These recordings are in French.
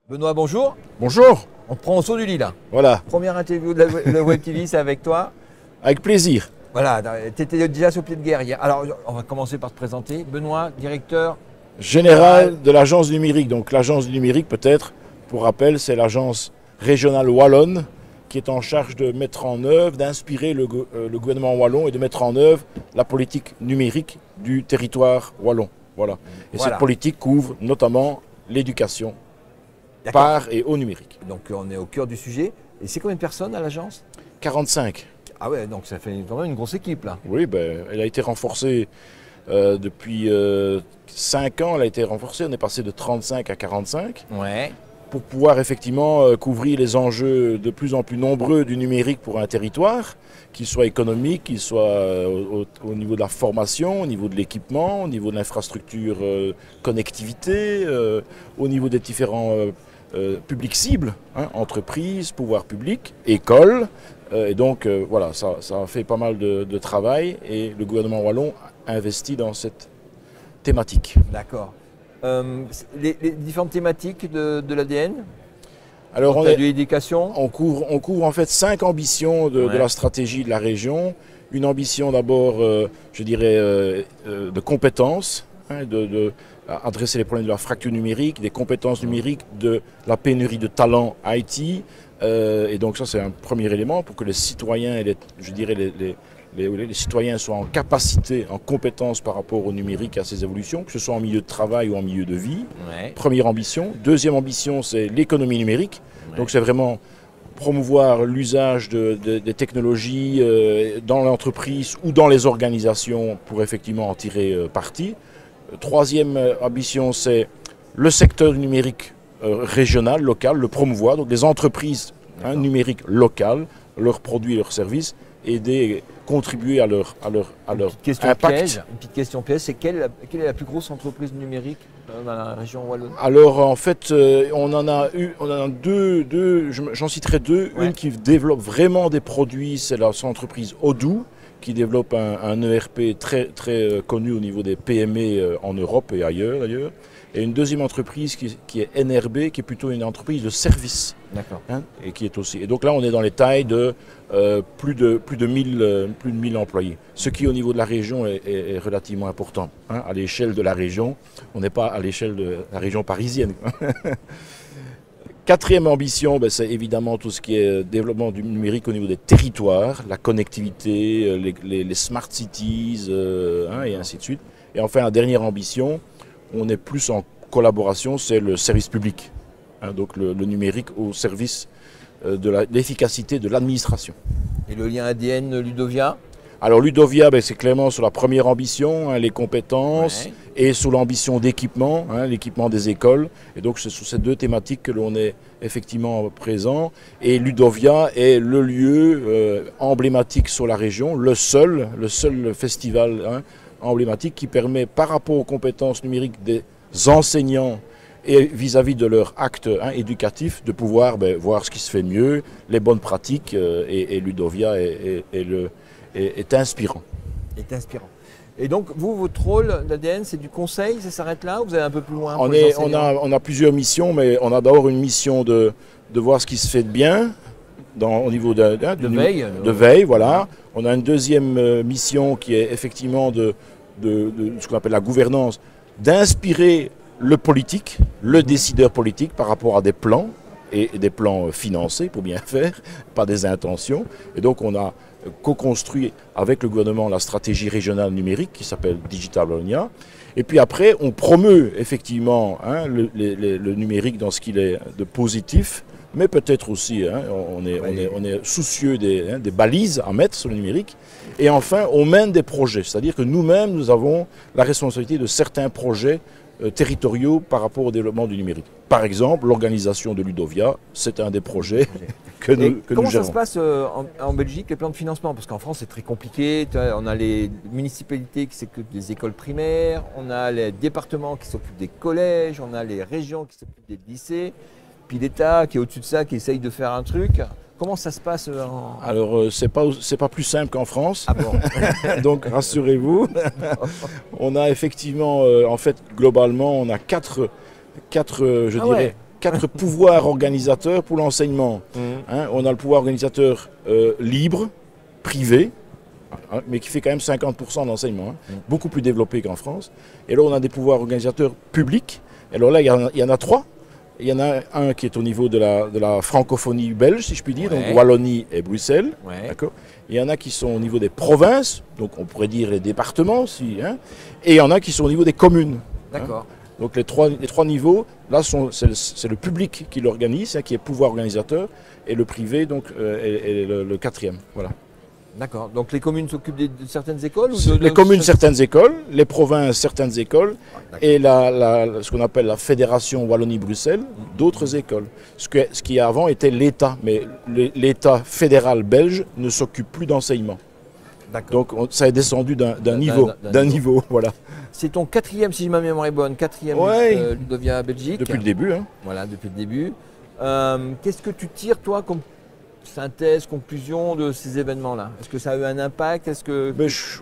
Benoît, bonjour. Bonjour. On prend au saut du lit là. Voilà, Première interview de la Web TV, c'est avec toi. avec plaisir. Voilà, tu étais déjà sur pied de guerre hier. Alors, on va commencer par te présenter. Benoît, directeur. Général de l'agence du numérique. Donc l'agence du numérique, peut-être, pour rappel, c'est l'agence régionale wallonne qui est en charge de mettre en œuvre, d'inspirer le gouvernement wallon et de mettre en œuvre la politique numérique du territoire wallon. Voilà. Et Voilà. cette politique couvre notamment l'éducation D'accord. par et au numérique. Donc, on est au cœur du sujet. Et c'est combien de personnes à l'agence? 45. Ah ouais, donc ça fait vraiment une grosse équipe là. Oui, ben, elle a été renforcée depuis 5 ans. Elle a été renforcée. On est passé de 35 à 45 Ouais. pour pouvoir effectivement couvrir les enjeux de plus en plus nombreux du numérique pour un territoire, qu'il soit économique, qu'il soit au niveau de la formation, au niveau de l'équipement, au niveau de l'infrastructure connectivité, au niveau des différents publics cibles, hein, entreprises, pouvoirs publics, écoles. Et donc voilà, ça a fait pas mal de travail et le gouvernement wallon a investi dans cette thématique. D'accord. Les différentes thématiques de l'ADN. Alors On a de l'éducation. on couvre en fait 5 ambitions de Ouais. la stratégie de la région. Une ambition d'abord, je dirais, de compétences, hein, adresser les problèmes de la fracture numérique, des compétences numériques, de la pénurie de talents IT. Et donc ça c'est un premier élément pour que les citoyens et je dirais les citoyens soient en capacité, en compétence par rapport au numérique et à ses évolutions, que ce soit en milieu de travail ou en milieu de vie. Ouais. Première ambition. Deuxième ambition, c'est l'économie numérique. Ouais. Donc c'est vraiment promouvoir l'usage des technologies dans l'entreprise ou dans les organisations pour effectivement en tirer parti. Troisième ambition, c'est le secteur numérique régional, local, le promouvoir. Donc les entreprises numériques locales, leurs produits, leurs services, aider, contribuer à leur Question impact. piège. Une petite question piège, c'est quelle est la plus grosse entreprise numérique dans la région wallonne? Alors en fait, on en a deux, j'en citerai deux. Ouais. Une qui développe vraiment des produits, c'est l'entreprise Odoo, qui développe un ERP très, très connu au niveau des PME en Europe et ailleurs d'ailleurs. Et une deuxième entreprise qui est NRB, qui est plutôt une entreprise de service. D'accord. Hein, et qui est aussi. Et donc là, on est dans les tailles de plus de 1000 employés. Ce qui, au niveau de la région, est relativement important. Hein, à l'échelle de la région, on n'est pas à l'échelle de la région parisienne. Quatrième ambition, ben, c'est évidemment tout ce qui est développement du numérique au niveau des territoires, la connectivité, les smart cities, et ainsi de suite. Et enfin, la dernière ambition, on est plus en collaboration, c'est le service public. Donc le numérique au service de l'efficacité de l'administration. Et le lien ADN Ludovia? Alors Ludovia, ben, c'est clairement sur la première ambition, les compétences, Ouais. et sur l'ambition d'équipement, l'équipement des écoles. Et donc c'est sur ces deux thématiques que l'on est effectivement présent. Et Ludovia est le lieu emblématique sur la région, le seul festival emblématique qui permet, par rapport aux compétences numériques des enseignants et vis-à-vis de leur acte éducatif, de pouvoir voir ce qui se fait mieux, les bonnes pratiques, et Ludovia est inspirant. Est inspirant. Et donc, vous, votre rôle d'ADN, c'est du conseil, ça s'arrête là ou vous allez un peu plus loin? On a plusieurs missions, mais on a d'abord une mission de voir ce qui se fait de bien au niveau de veille. Voilà. On a une deuxième mission qui est effectivement de ce qu'on appelle la gouvernance, d'inspirer le politique, le décideur politique par rapport à des plans, et des plans financés pour bien faire, pas des intentions. Et donc on a co-construit avec le gouvernement la stratégie régionale numérique qui s'appelle Digital Wallonia. Et puis après, on promeut effectivement le numérique dans ce qu'il est de positif, mais peut-être aussi, on est soucieux des balises à mettre sur le numérique. Et enfin, on mène des projets, c'est-à-dire que nous-mêmes, nous avons la responsabilité de certains projets territoriaux par rapport au développement du numérique. Par exemple, l'organisation de Ludovia, c'est un des projets que nous gérons. Comment ça se passe en Belgique, les plans de financement? Parce qu'en France, c'est très compliqué. On a les municipalités qui s'occupent des écoles primaires, on a les départements qui s'occupent des collèges, on a les régions qui s'occupent des lycées, puis l'État qui est au-dessus de ça, qui essaye de faire un truc. Comment ça se passe Alors, c'est pas plus simple qu'en France. Ah bon? Donc, rassurez-vous. On a effectivement, en fait, globalement, on a quatre quatre pouvoirs organisateurs pour l'enseignement. Hein, on a le pouvoir organisateur libre, privé, hein, mais qui fait quand même 50% de l'enseignement, hein, beaucoup plus développé qu'en France. Et là, on a des pouvoirs organisateurs publics. Et alors là, il y en a trois. Il y en a un qui est au niveau de la francophonie belge, si je puis dire, donc Wallonie et Bruxelles. Il y en a qui sont au niveau des provinces, donc on pourrait dire les départements aussi. Hein, et il y en a qui sont au niveau des communes. D'accord. Hein. Donc les trois niveaux, là, c'est le public qui l'organise, hein, qui est pouvoir organisateur, et le privé donc, est le quatrième. Voilà. D'accord. Donc les communes s'occupent de certaines écoles les communes, certaines écoles, les provinces, certaines écoles, et ce qu'on appelle la Fédération Wallonie-Bruxelles, d'autres écoles. Ce qui avant était l'État, mais l'État fédéral belge ne s'occupe plus d'enseignement. Donc ça est descendu d'un niveau, voilà. C'est ton quatrième, si ma mémoire est bonne, quatrième Ludovia Belgique. Depuis le début. Hein. Voilà, depuis le début. Qu'est-ce que tu tires, toi, comme synthèse, conclusion de ces événements-là? Est-ce que ça a eu un impact?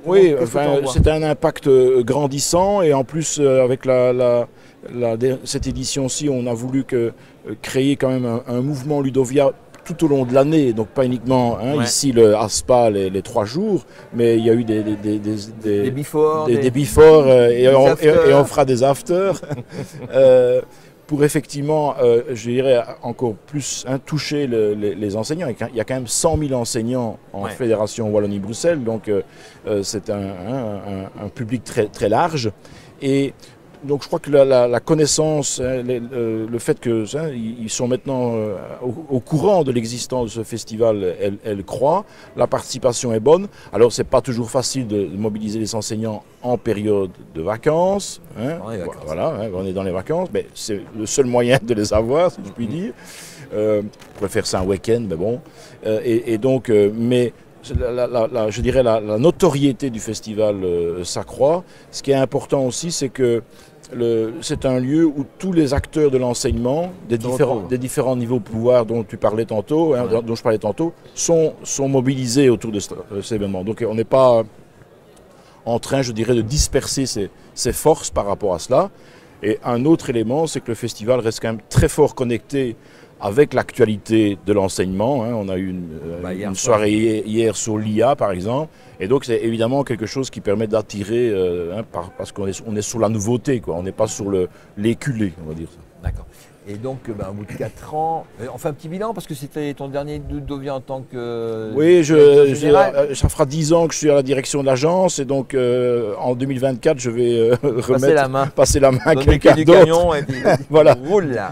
Oui, enfin, c'était un impact grandissant, et en plus, avec cette édition-ci, on a voulu créer quand même un mouvement Ludovia tout au long de l'année, donc pas uniquement ici le ASPA les 3 jours, mais il y a eu des before, et on fera des afters pour effectivement, je dirais, encore plus toucher les enseignants. Il y a quand même 100 000 enseignants en Fédération Wallonie-Bruxelles, donc c'est un public très, très large. Et donc je crois que la connaissance, le fait qu'ils sont maintenant au courant de l'existence de ce festival, elle croît. La participation est bonne. Alors c'est pas toujours facile de mobiliser les enseignants en période de vacances. Hein. Voilà, on est dans les vacances, mais c'est le seul moyen de les avoir, si je puis dire. On pourrait faire ça un week-end, mais bon. Et donc, mais je dirais la notoriété du festival s'accroît. Ce qui est important aussi, c'est que c'est un lieu où tous les acteurs de l'enseignement, des différents niveaux de pouvoir dont tu parlais tantôt, dont je parlais tantôt, sont mobilisés autour de cet événement. Donc on n'est pas en train, je dirais, de disperser ses forces par rapport à cela. Et un autre élément, c'est que le festival reste quand même très fort connecté avec l'actualité de l'enseignement. Hein. On a eu une soirée hier sur l'IA, par exemple. Et donc, c'est évidemment quelque chose qui permet d'attirer, parce qu'on est sur la nouveauté, quoi. On n'est pas sur l'éculé, on va dire ça. D'accord. Et donc, au bout de 4 ans, on fait un petit bilan, parce que c'était ton dernier Ludovia en tant que... Oui, ça fera 10 ans que je suis à la direction de l'agence, et donc en 2024, je vais passer la main à quelqu'un d'autre. Voilà,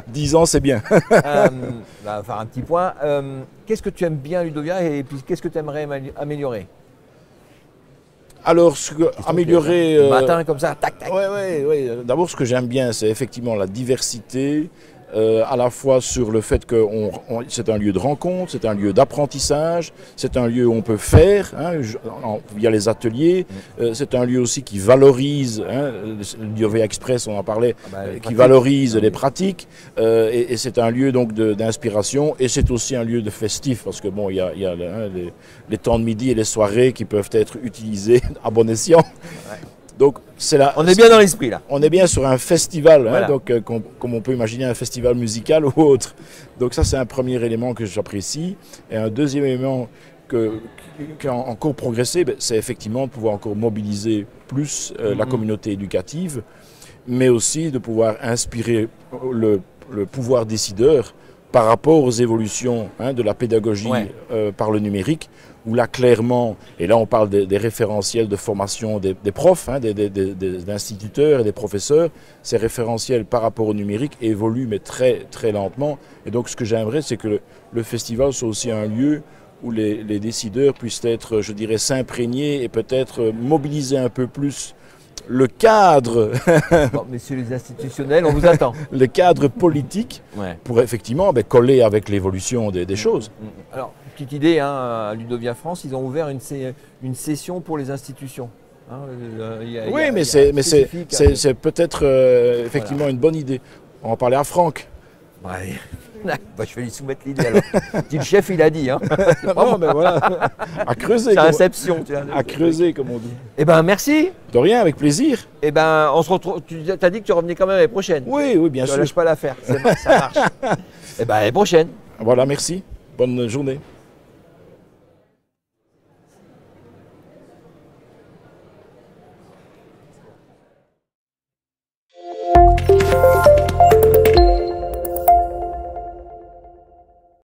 10 ans, c'est bien. On va faire un petit point. Qu'est-ce que tu aimes bien, Ludovia, et puis qu'est-ce que tu aimerais améliorer? Alors, améliorer... matin, comme ça, tac, tac. Oui. D'abord, ce que j'aime bien, c'est effectivement la diversité, à la fois sur le fait que c'est un lieu de rencontre, c'est un lieu d'apprentissage, c'est un lieu où on peut faire, via les ateliers, c'est un lieu aussi qui valorise, le Ludovia Express, on en parlait, qui valorise les pratiques, et c'est un lieu donc d'inspiration, et c'est aussi un lieu de festif, parce que bon, il y a les temps de midi et les soirées qui peuvent être utilisés à bon escient. Donc, on est bien dans l'esprit là. On est bien sur un festival, voilà. Donc, comme on peut imaginer un festival musical ou autre. Donc ça, c'est un premier élément que j'apprécie. Et un deuxième élément qui a encore progressé, c'est effectivement de pouvoir encore mobiliser plus la communauté éducative, mais aussi de pouvoir inspirer le pouvoir décideur par rapport aux évolutions de la pédagogie par le numérique, où là clairement, et là on parle des référentiels de formation des profs, des instituteurs et des professeurs, ces référentiels par rapport au numérique évoluent mais très très lentement. Et donc ce que j'aimerais, c'est que le festival soit aussi un lieu où les décideurs puissent être, je dirais, s'imprégner et peut-être mobiliser un peu plus le cadre, bon, messieurs les institutionnels, on vous attend. Le cadre politique pour effectivement coller avec l'évolution des choses. Alors, petite idée, à Ludovia France, ils ont ouvert une session pour les institutions. Mais c'est peut-être effectivement une bonne idée. On va en parler à Franck. Bah, je vais lui soumettre l'idée alors. Dis, le chef, il a dit. Hein. Non, mais voilà. À creuser. C'est Inception. Tu vois. À creuser, comme on dit. Eh ben, merci. De rien, avec plaisir. Eh ben, on se retrouve. Tu as dit que tu revenais quand même l'année prochaine. Oui, oui, bien sûr. Ne lâche pas l'affaire. Ça marche. Eh ben, à l'année prochaine. Voilà, merci. Bonne journée.